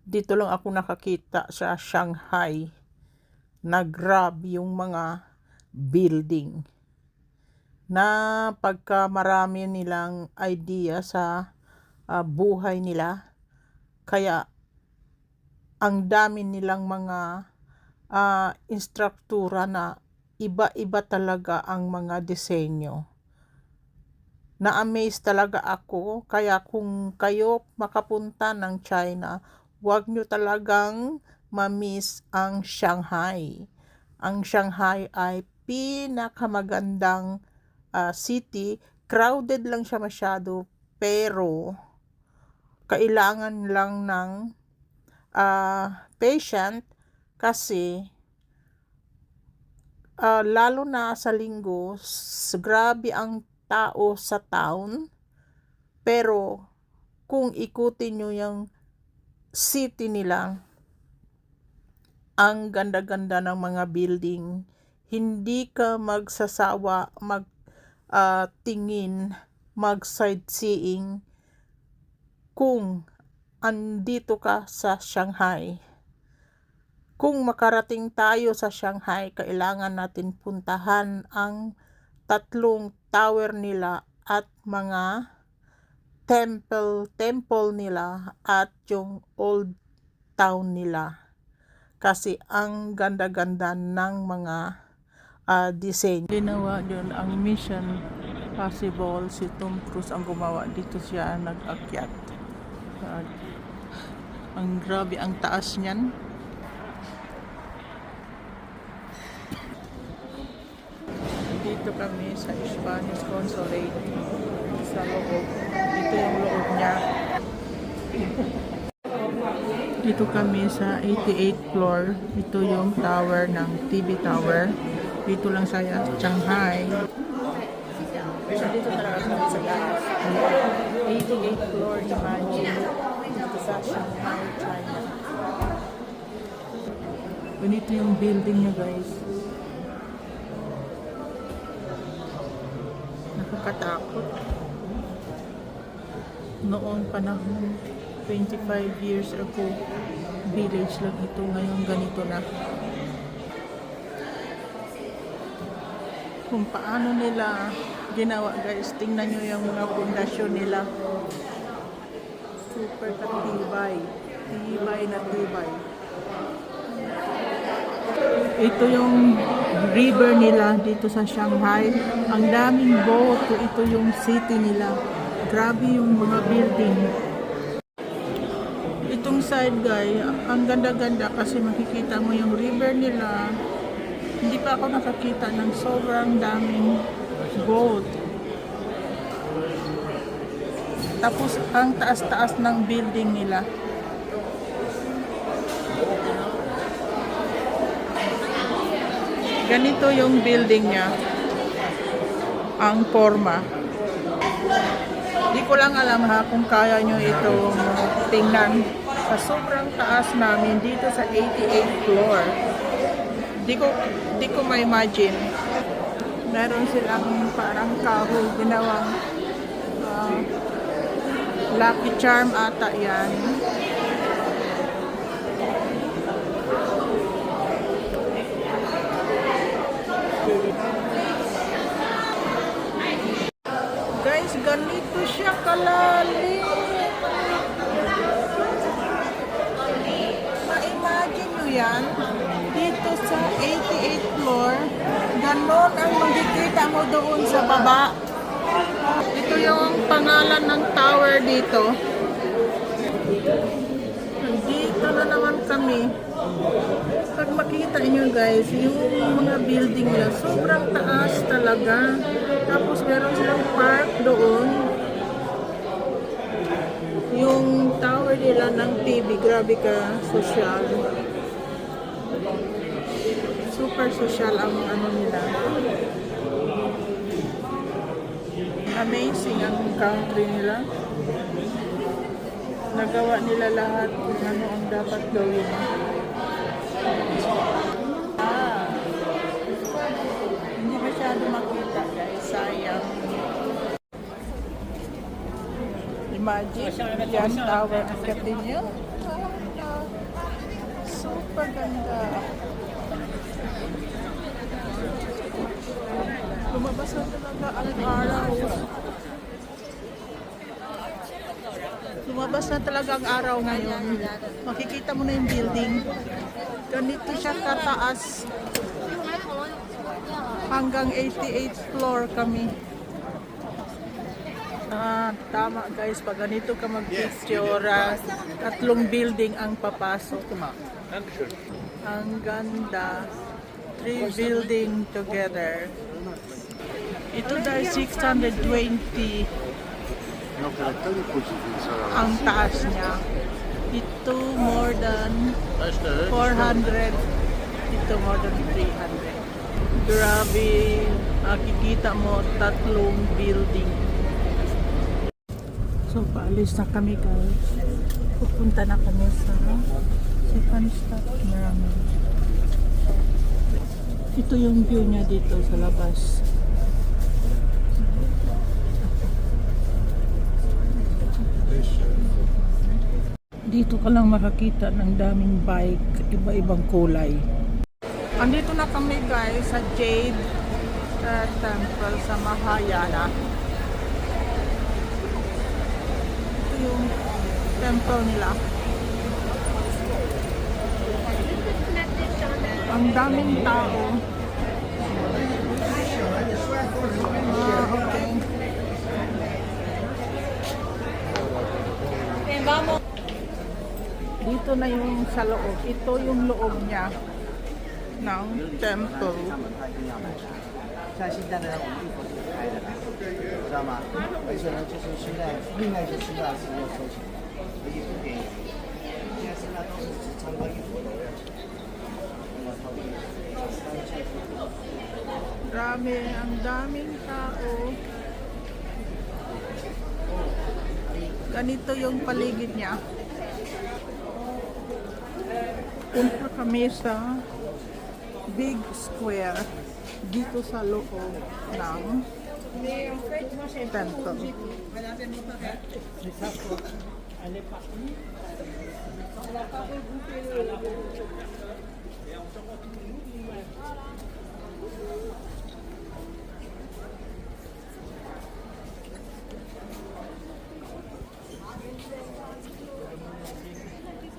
Dito lang ako nakakita sa Shanghai na grabe yung mga building na pagka marami nilang idea sa buhay nila, kaya ang dami nilang mga instruktura na iba-iba talaga ang mga disenyo. Na-amaze talaga ako, kaya kung kayo makapunta ng China, huwag nyo talagang ma-miss ang Shanghai. Ang Shanghai ay pinakamagandang city. Crowded lang siya masyado, pero kailangan lang ng patient kasi lalo na sa linggo, grabe ang tao sa town. Pero kung ikutin nyo yung city nila, ang ganda-ganda ng mga building, hindi ka magsasawa tingin, mag-sightseeing kung andito ka sa Shanghai. Kung makarating tayo sa Shanghai, kailangan natin puntahan ang 3 tower nila at mga temple nila at yung old town nila. Kasi ang ganda-ganda ng mga design. Ginawa yun ang Mission Possible. Si Tom Cruise ang gumawa. Dito siya nag-akyat. Ang grabe ang taas niyan. Dito kami sa Spanish Consulate sa loob. Ito yung loob niya. Dito kami sa 88th floor. Ito yung tower ng TV tower. Dito lang sa Shanghai. Dito talaga kami sa taas. 88th floor, imagine. Dito sa Shanghai, China. Ganito yung building niya, guys. Nakakatakot. Noong panahon, 25 years ago, village lang ito. Ngayon ganito na. Kung paano nila ginawa, guys, tingnan nyo yung mga pundasyon nila. Super katibay. Tibay na tibay. Ito yung river nila dito sa Shanghai. Ang daming boat. Ito yung city nila. Grabe yung mga building. Itong side, guys, ang ganda-ganda kasi makikita mo yung river nila. Hindi pa ako nakakita ng sobrang daming boat. Tapos ang taas-taas ng building nila. Ganito yung building niya. Ang forma. Di ko lang alam kung kaya nyo ito tingnan. Sa sobrang taas namin dito sa 88th floor. Di ko ma-imagine. Meron silang parang kahoy ginawang Lucky Charm ata yan. Guys, ganito siya kalalim. Ma-imagine nyo yan. Dito sa 88th floor, ganon ang makikita mo doon sa baba. Ito yung pangalan ng tower dito. Dito na naman kami. Pag makita nyo, guys, yung mga building nila, sobrang taas talaga. Tapos meron silang park doon. Yung tower nila ng TV, grabe ka, social. Super social ang ano nila. Amazing ang country nila. Nagawa nila lahat kung ano ang dapat gawin. Hindi masyado makita, guys. Sayang. Imagine, yan tower ang katin nyo. Super ganda. Lumabas na talaga ang araw. Lumabas na talaga ang araw ngayon. Makikita mo na yung building. Ganito siya kataas. Hanggang 88th floor kami. Tama guys, pag ganito ka mag-picture, tatlong building ang papasok. Ang ganda. 3 building together. Ito dahil 620 ang taas niya. Ito more than 400. Ito more than 300. Grabe. Kikita mo tatlong building. So, paalis na kami guys. Pupunta na kami sa second stop namin. Ito yung view niya dito sa labas. Dito ka lang makakita ng daming bike, iba-ibang kulay. Andito na kami guys sa Jade Temple sa Mahayana. Ito yung temple nila. Ang daming tao. Okay. Dito na yung sa loob. Ito yung loob niya ng temple. 像现在的衣服是开的，知道吗？而且呢，就是现在另外一些寺庙是要收钱的，而且不便宜。现在寺庙都是只参观一佛楼的。 Grabe, ang daming tao. Ganito yung paligid niya. Punta kami sa Big Square dito sa loob ng temple.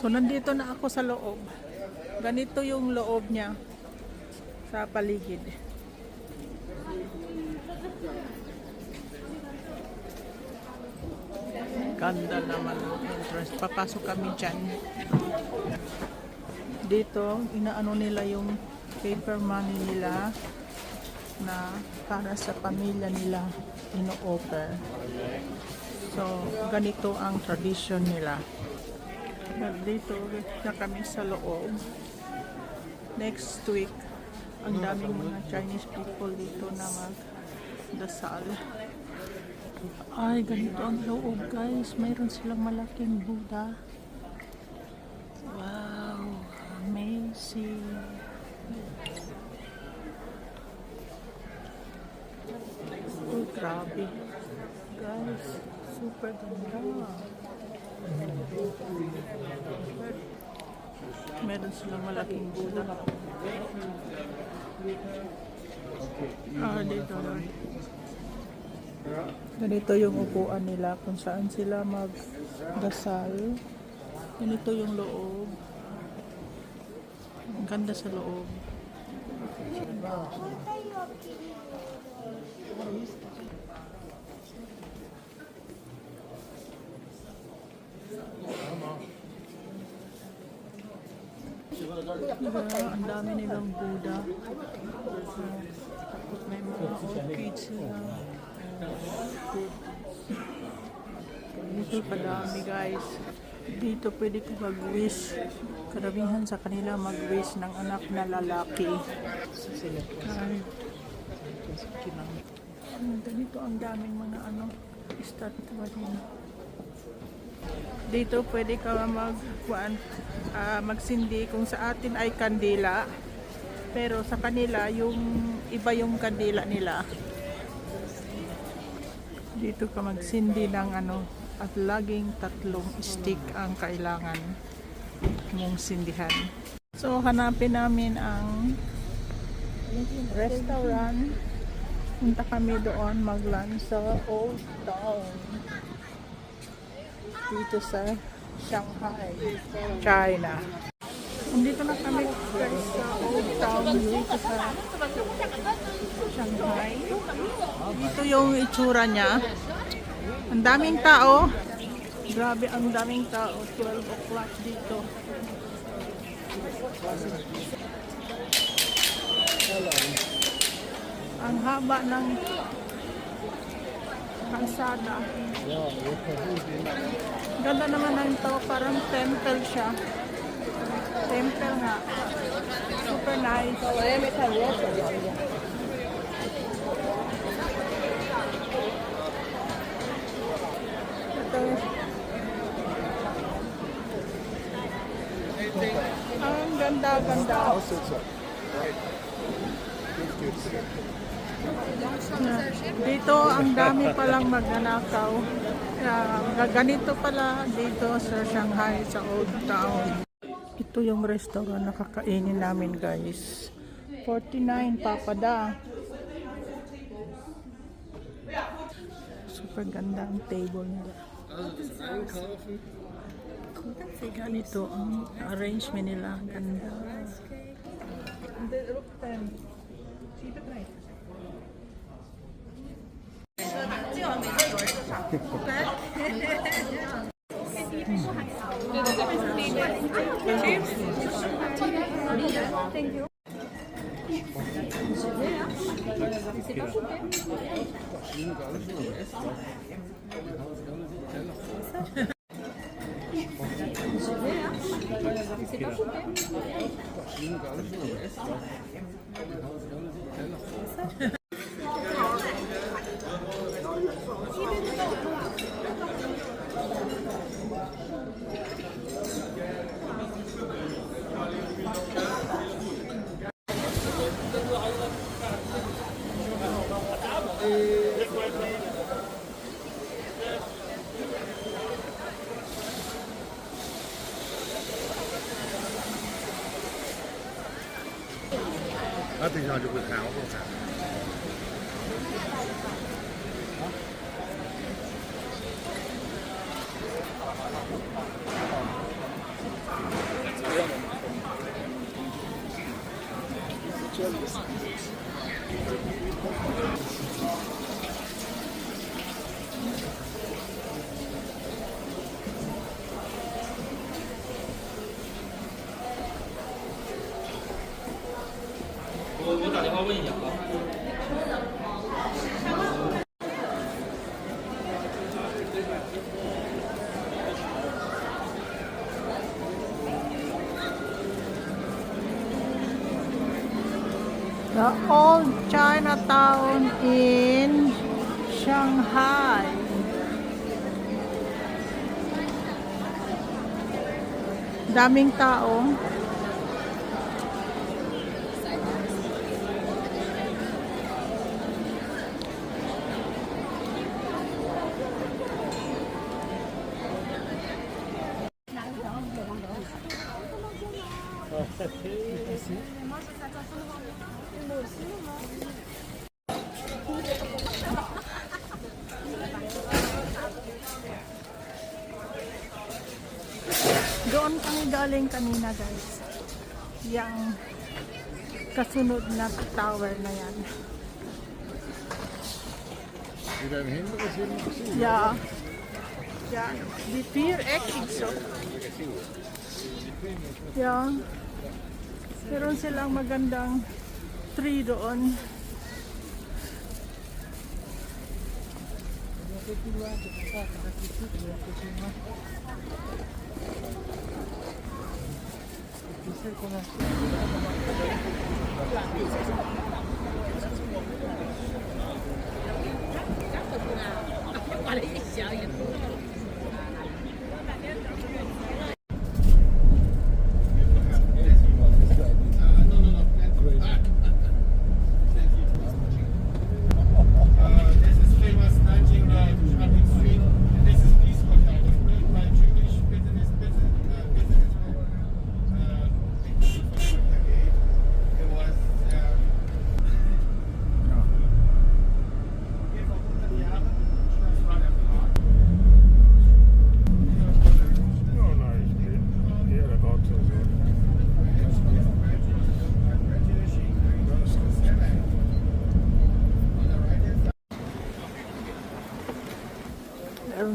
So, nandito na ako sa loob. Ganito yung loob niya sa paligid. Ganda naman ang entrance. Papasok kami dyan. Dito, inaano nila yung paper money nila na para sa pamilya nila ino-offer. So, ganito ang tradition nila. Dito na kami sa loob. Next week, ang daming mga Chinese people dito na magdasal. Ay, ganito ang loob guys. Mayroon silang malaking Buddha. Wow, amazing. Oh, grabe. Guys, super ganda. Meron silang malaking Buddha. Dito. Ganito yung upuan nila kung saan sila magdasal. Ganito yung loob. Ang ganda sa loob. Ang dami nilang Buddha. May mga orchids sila. Dito kadami guys. Dito pwede ko mag-wish. Karamihan sa kanila mag-wish ng anak na lalaki. Dito ang daming mga statue din. Dito pwede ka magsindi kung sa atin ay kandila. Pero sa kanila yung iba yung kandila nila. Dito ka magsindi ng at laging 3 stick ang kailangan. mong sindihan. So hanapin namin ang restaurant. Punta kami doon mag-lunch sa Old Town. Dito sa Shanghai, China. Nandito na kami guys sa Old Town dito sa Shanghai. Dito yung itsura niya. Ang daming tao. Grabe ang daming tao. 12 o'clock dito. Ang haba ng kalsada. Ganda naman ng ito. Parang temple siya. Temple nga. Super nice. Ito. Ang ganda-ganda. Dito ang dami palang magnanakaw. Ganito pala dito sa Shanghai sa Old Town. Ito yung restaurant na kakainin namin guys. 49 papada. Super ganda ang table nila. Ganito ang arrangement nila. Ganda. The old Chinatown in Shanghai. Daming tao. Doon kami galing kanina guys. Yang kasunod na tower na yan. Ja. Ja, die 4-eckig so. Ja. Meron silang magandang tree doon.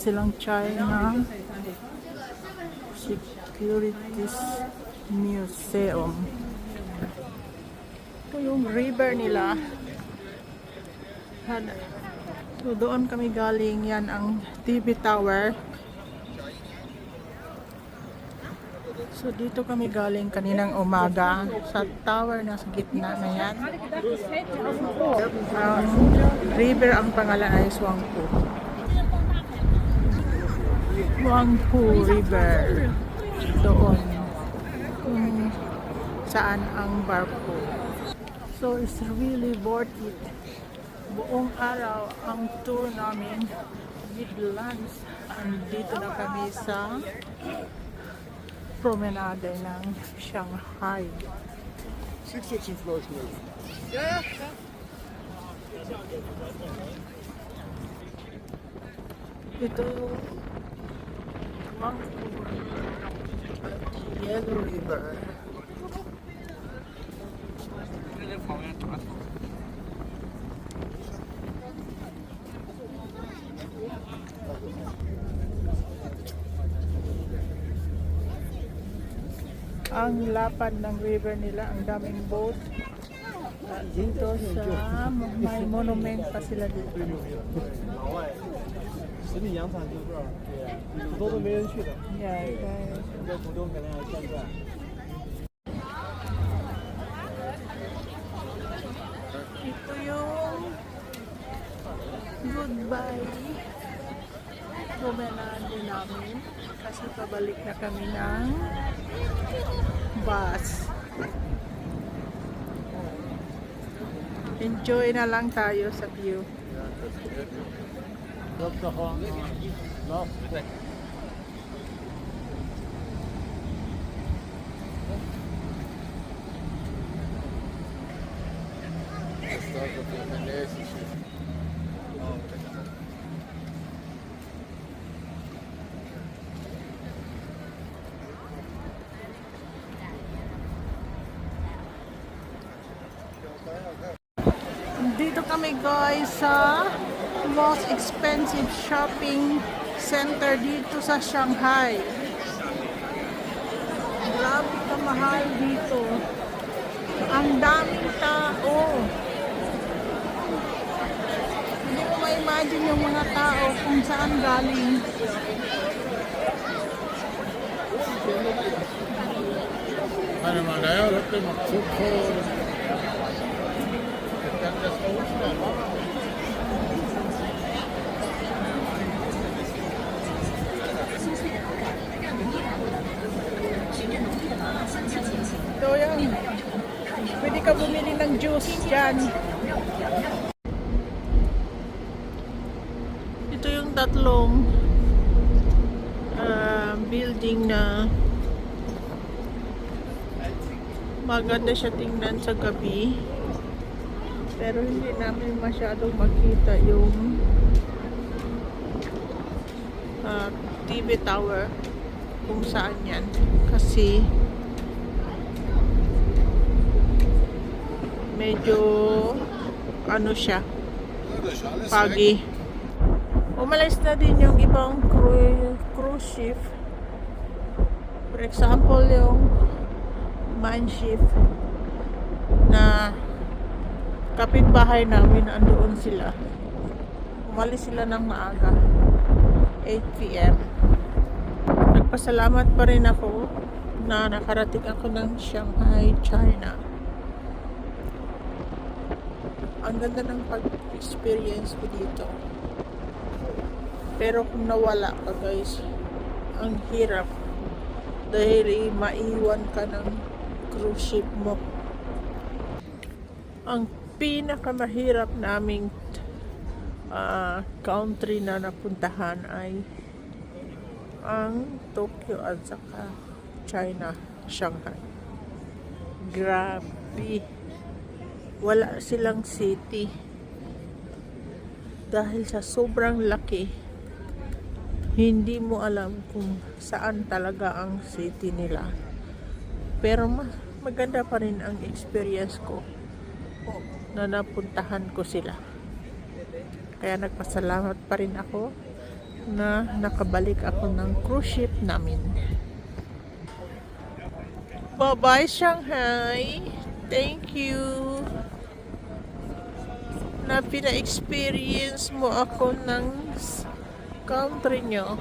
silang China Securities Museum. Ito yung river nila. So, doon kami galing. Yan ang TV Tower. So, dito kami galing kaninang umaga sa tower na sa gitna na yan. River ang pangalan ay Huangpu. Huangpu River. Doon. Kung saan ang barko. So, it's really worth it. Buong araw ang tour namin with lunch. Andito na kami sa promenade ng Shanghai. 16 floors new. Ito yung Yellow River. Ang lapad ng river nila, ang daming boat. Dito sa may monument pa sila dito. 十米洋场就这儿，对呀，普通都没人去的。 Yeah, guys. 在途中可能还转转。 Ito yung goodbye promenade namin kasi pabalik na kami ng bus. Enjoy na lang tayo sa view. Dito kami guys sa most expensive shopping center dito sa Shanghai. Grabe kamahal dito. Ang daming tao. Hindi mo ma-imagine yung mga tao kung saan galing. Ito yan. Pwede ka bumili ng juice dyan. Ito yung tatlong building na maganda siya tingnan sa gabi. Pero hindi namin masyadong makita yung TV tower kung saan yan. Kasi medyo ano siya, pagi. Umalis na din yung ibang cruise ship. For example, yung Mein Schiff na kapitbahay namin, andoon sila. Umalis sila ng maaga, 8 p.m. Nagpasalamat pa rin ako na nakarating ako ng Shanghai, China. Ang ganda ng pag-experience ko dito. Pero kung nawala ka guys, ang hirap. Dahil maiwan ka ng cruise ship mo. Ang pinakamahirap naming country na napuntahan ay ang Tokyo at saka China, Shanghai. Grabe. Wala silang city. Dahil sa sobrang laki, hindi mo alam kung saan talaga ang city nila. Pero maganda pa rin ang experience ko na napuntahan ko sila. Kaya nagpasalamat pa rin ako na nakabalik ako ng cruise ship namin. Bye-bye Shanghai. Thank you na pina-experience mo ako ng country nyo.